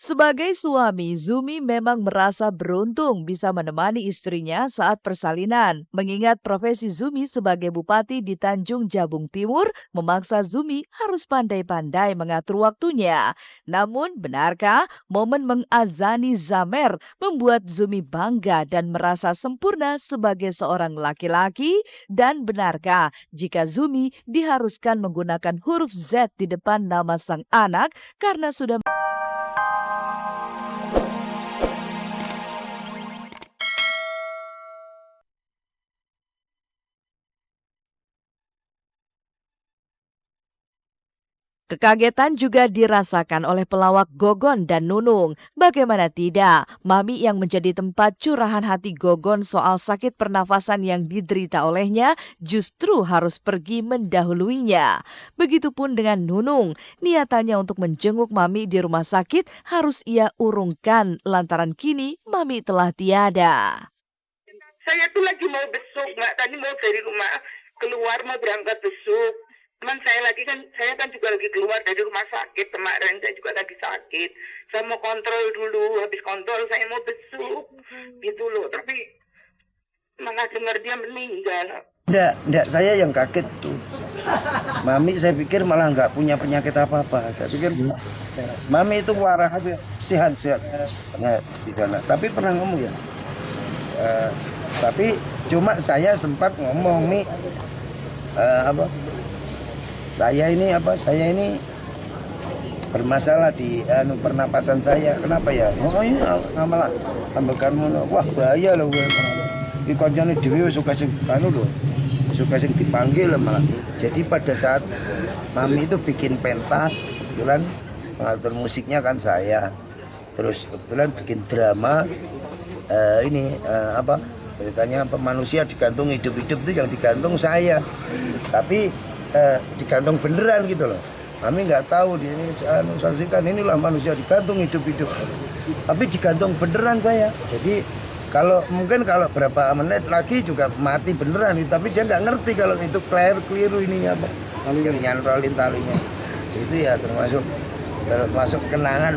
Sebagai suami, Zumi memang merasa beruntung bisa menemani istrinya saat persalinan. Mengingat profesi Zumi sebagai bupati di Tanjung Jabung Timur memaksa Zumi harus pandai-pandai mengatur waktunya. Namun, benarkah momen mengazani Zamer membuat Zumi bangga dan merasa sempurna sebagai seorang laki-laki? Dan benarkah jika Zumi diharuskan menggunakan huruf Z di depan nama sang anak karena sudah Kekagetan juga dirasakan oleh pelawak Gogon dan Nunung. Bagaimana tidak, Mami yang menjadi tempat curahan hati Gogon soal sakit pernafasan yang diderita olehnya justru harus pergi mendahuluinya. Begitupun dengan Nunung, niatannya untuk menjenguk Mami di rumah sakit harus ia urungkan lantaran kini Mami telah tiada. Saya tuh lagi mau besuk, Mbak. Tadi mau dari rumah keluar mau berangkat besuk. Teman saya kan juga lagi keluar dari rumah sakit kemarin. Saya juga lagi sakit. Saya mau kontrol dulu. Habis kontrol saya mau besuk. Gitu loh. Tapi malah dengar dia meninggal. Enggak, saya yang kaget tuh. Mami saya pikir malah nggak punya penyakit apa-apa. Saya pikir Mami itu waras aja, sehat-sehat. Nah, di sana. Tapi pernah ngomong ya. Tapi cuma saya sempat ngomong nih saya ini bermasalah di pernapasan saya. Kenapa ya? Oh ini malah ambekanmu. Wah bahaya loh gue. Di kancane dhewe suka sing suka sing dipanggil malah. Jadi pada saat Mami itu bikin pentas, kebetulan pengatur musiknya kan saya. Terus kebetulan bikin drama ceritanya manusia digantung hidup-hidup itu yang digantung saya. Tapi digantung beneran gitu loh. Kami nggak tahu dia ini saksikan inilah manusia digantung hidup-hidup. Tapi digantung beneran saya. Jadi kalau berapa menit lagi juga mati beneran. Tapi dia nggak ngerti kalau itu keliru ininya apa. Yang nyantolin talinya. Itu ya termasuk kenangan.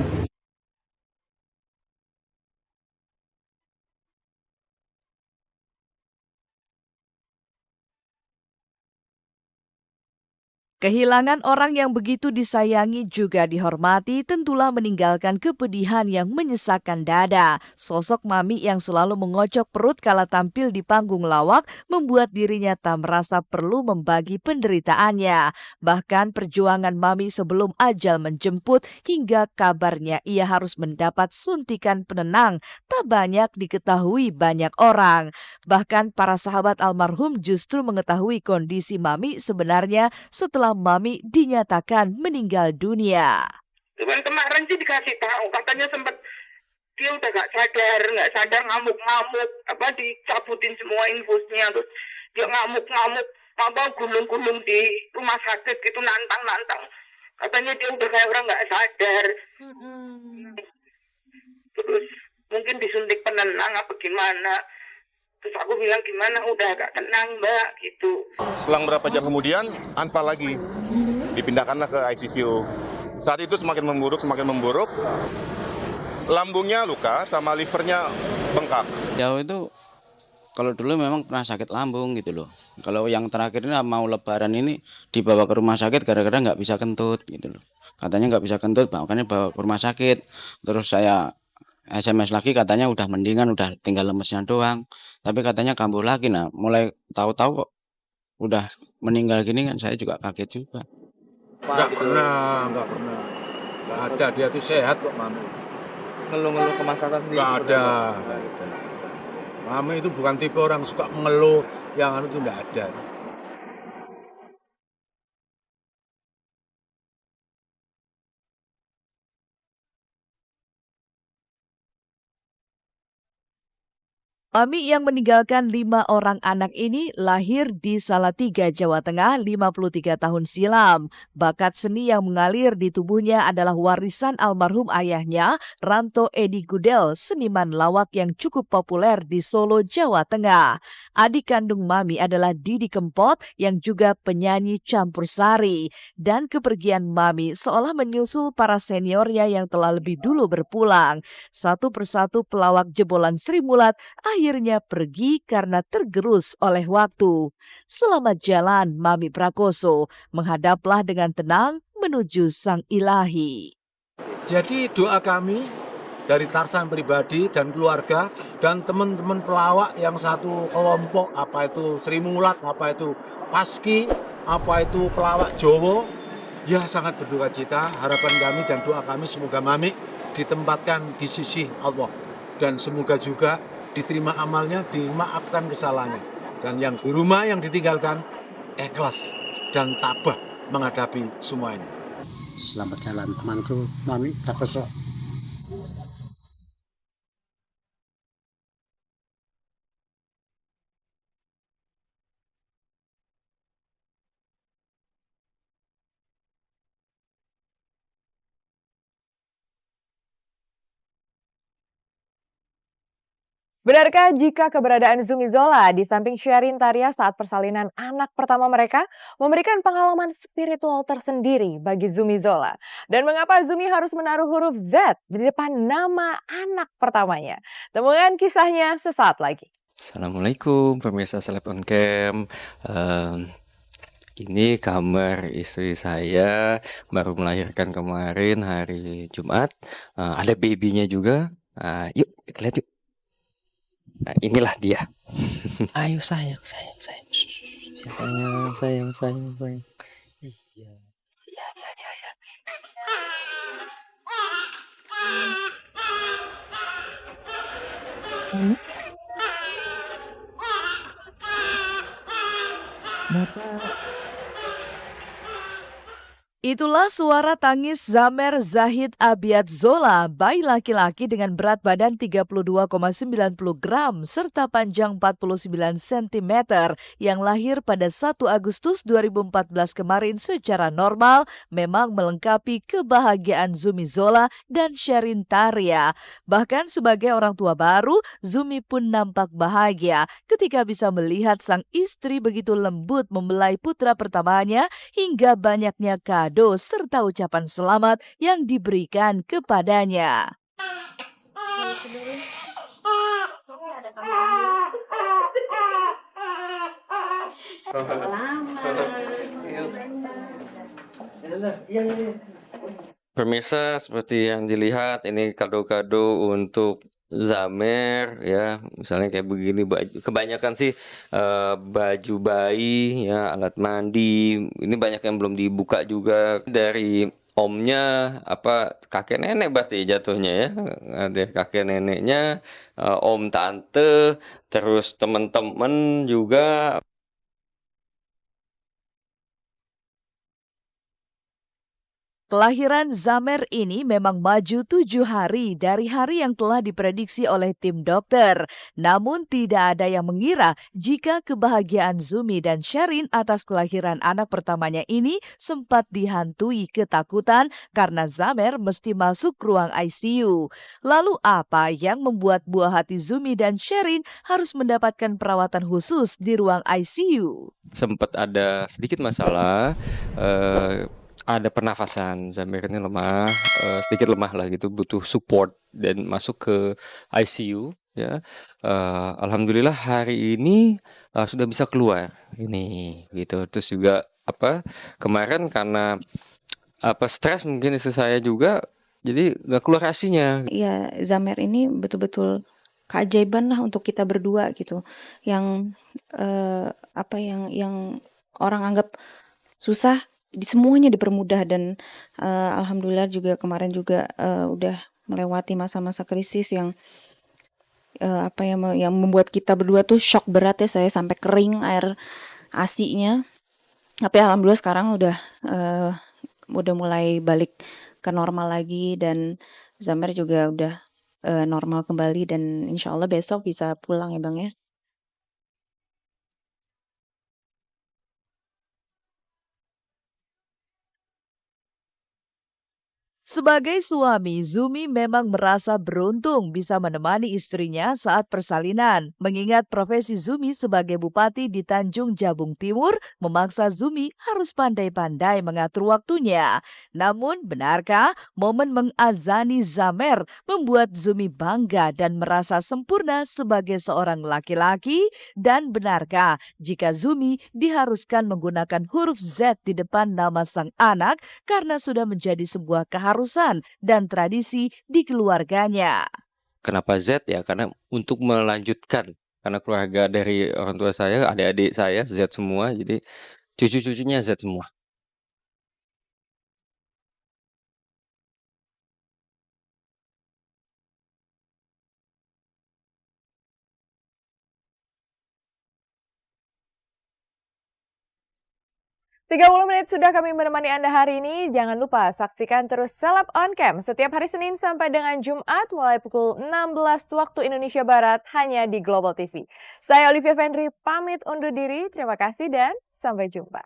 Kehilangan orang yang begitu disayangi juga dihormati tentulah meninggalkan kepedihan yang menyesakkan dada. Sosok Mami yang selalu mengocok perut kala tampil di panggung lawak membuat dirinya tak merasa perlu membagi penderitaannya. Bahkan perjuangan Mami sebelum ajal menjemput hingga kabarnya ia harus mendapat suntikan penenang tak banyak diketahui banyak orang. Bahkan para sahabat almarhum justru mengetahui kondisi Mami sebenarnya setelah Mami dinyatakan meninggal dunia. Cuman kemarin sih dikasih tahu, katanya sempat dia udah nggak sadar ngamuk-ngamuk, dicabutin semua infusnya, terus dia ngamuk-ngamuk, gulung-gulung di rumah sakit gitu, nantang-nantang. Katanya dia udah kayak orang nggak sadar. Terus mungkin disuntik penenang apa gimana. Terus aku bilang gimana, udah agak tenang Mbak, gitu. Selang berapa jam kemudian, anfal lagi. Dipindahkanlah ke ICU. Saat itu semakin memburuk. Lambungnya luka, sama livernya bengkak. Jauh itu, kalau dulu memang pernah sakit lambung gitu loh. Kalau yang terakhir ini mau lebaran ini dibawa ke rumah sakit gara-gara nggak bisa kentut gitu loh. Katanya nggak bisa kentut, makanya bawa ke rumah sakit. Terus saya SMS lagi katanya udah mendingan, udah tinggal lemesnya doang. Tapi katanya kambuh lagi. Nah, mulai tahu-tahu kok udah meninggal gini kan saya juga kaget juga. Nggak pernah. Nggak ada, dia tuh sehat kok Mami. Ngeluh-ngeluh kemasakan sendiri? Nggak ada. Mami itu bukan tipe orang suka mengeluh, yang itu nggak ada. Mami yang meninggalkan 5 orang anak ini lahir di Salatiga, Jawa Tengah 53 tahun silam. Bakat seni yang mengalir di tubuhnya adalah warisan almarhum ayahnya, Ranto Edi Gudel, seniman lawak yang cukup populer di Solo, Jawa Tengah. Adik kandung Mami adalah Didi Kempot yang juga penyanyi campur sari. Dan kepergian Mami seolah menyusul para seniornya yang telah lebih dulu berpulang. Satu persatu pelawak jebolan Sri Mulat akhirnya pergi karena tergerus oleh waktu. Selamat jalan, Mami Prakoso. Menghadaplah dengan tenang menuju Sang Ilahi. Jadi doa kami dari Tarsan pribadi dan keluarga dan teman-teman pelawak yang satu kelompok, apa itu Sri Mulat, apa itu Paski, apa itu pelawak Jowo, ya sangat berduka cita. Harapan kami dan doa kami semoga Mami ditempatkan di sisi Allah dan semoga juga diterima amalnya, dimaafkan kesalahannya. Dan yang di rumah yang ditinggalkan ikhlas dan tabah menghadapi semua ini. Selamat jalan temanku, Mami Prakoso. Benarkah jika keberadaan Zumi Zola di samping Sherin Taria saat persalinan anak pertama mereka memberikan pengalaman spiritual tersendiri bagi Zumi Zola? Dan mengapa Zumi harus menaruh huruf Z di depan nama anak pertamanya? Temukan kisahnya sesaat lagi. Assalamualaikum pemirsa Seleb on Cam. Ini kamar istri saya baru melahirkan kemarin hari Jumat. Ada babynya juga. Yuk kita lihat yuk. Nah inilah dia. Ayo sayang. Sayang. Iya. Itulah suara tangis Zamer Zahid Abiad Zola, bayi laki-laki dengan berat badan 32,90 gram serta panjang 49 cm yang lahir pada 1 Agustus 2014 kemarin secara normal memang melengkapi kebahagiaan Zumi Zola dan Sherin Taria. Bahkan sebagai orang tua baru, Zumi pun nampak bahagia ketika bisa melihat sang istri begitu lembut membelai putra pertamanya hingga banyaknya kado serta ucapan selamat yang diberikan kepadanya. Pemirsa seperti yang dilihat ini kado-kado untuk Zamer ya, misalnya kayak begini baju, kebanyakan sih baju bayi ya, alat mandi, ini banyak yang belum dibuka juga dari omnya, apa kakek nenek berarti jatuhnya ya, ada kakek neneknya, om tante, terus teman-teman juga. Kelahiran Zamer ini memang maju 7 hari dari hari yang telah diprediksi oleh tim dokter. Namun tidak ada yang mengira jika kebahagiaan Zumi dan Sherin atas kelahiran anak pertamanya ini sempat dihantui ketakutan karena Zamer mesti masuk ruang ICU. Lalu apa yang membuat buah hati Zumi dan Sherin harus mendapatkan perawatan khusus di ruang ICU? Sempat ada sedikit masalah, ada pernafasan, Zamer ini lemah, sedikit lemah lah gitu, butuh support dan masuk ke ICU ya. Alhamdulillah hari ini sudah bisa keluar ini gitu. Terus juga kemarin karena stres mungkin istri saya juga, jadi nggak keluar asinya. Ya Zamer ini betul-betul keajaiban lah untuk kita berdua gitu, yang yang orang anggap susah, semuanya dipermudah dan alhamdulillah juga kemarin juga udah melewati masa-masa krisis yang yang membuat kita berdua tuh shock berat ya, saya sampai kering air ASI-nya. Tapi alhamdulillah sekarang udah mulai balik ke normal lagi dan Zamer juga udah normal kembali dan insya Allah besok bisa pulang ya Bang ya. Sebagai suami, Zumi memang merasa beruntung bisa menemani istrinya saat persalinan. Mengingat profesi Zumi sebagai bupati di Tanjung Jabung Timur memaksa Zumi harus pandai-pandai mengatur waktunya. Namun, benarkah momen mengazani Zamer membuat Zumi bangga dan merasa sempurna sebagai seorang laki-laki? Dan benarkah jika Zumi diharuskan menggunakan huruf Z di depan nama sang anak karena sudah menjadi sebuah keharusan dan tradisi di keluarganya? Kenapa Z ya? Karena untuk melanjutkan, karena keluarga dari orang tua saya, adik-adik saya Z semua, jadi cucu-cucunya Z semua. Tiga 30 menit sudah kami menemani Anda hari ini. Jangan lupa saksikan terus Seleb On Cam setiap hari Senin sampai dengan Jumat mulai pukul 16 waktu Indonesia Barat hanya di Global TV. Saya Olivia Fendri pamit undur diri. Terima kasih dan sampai jumpa.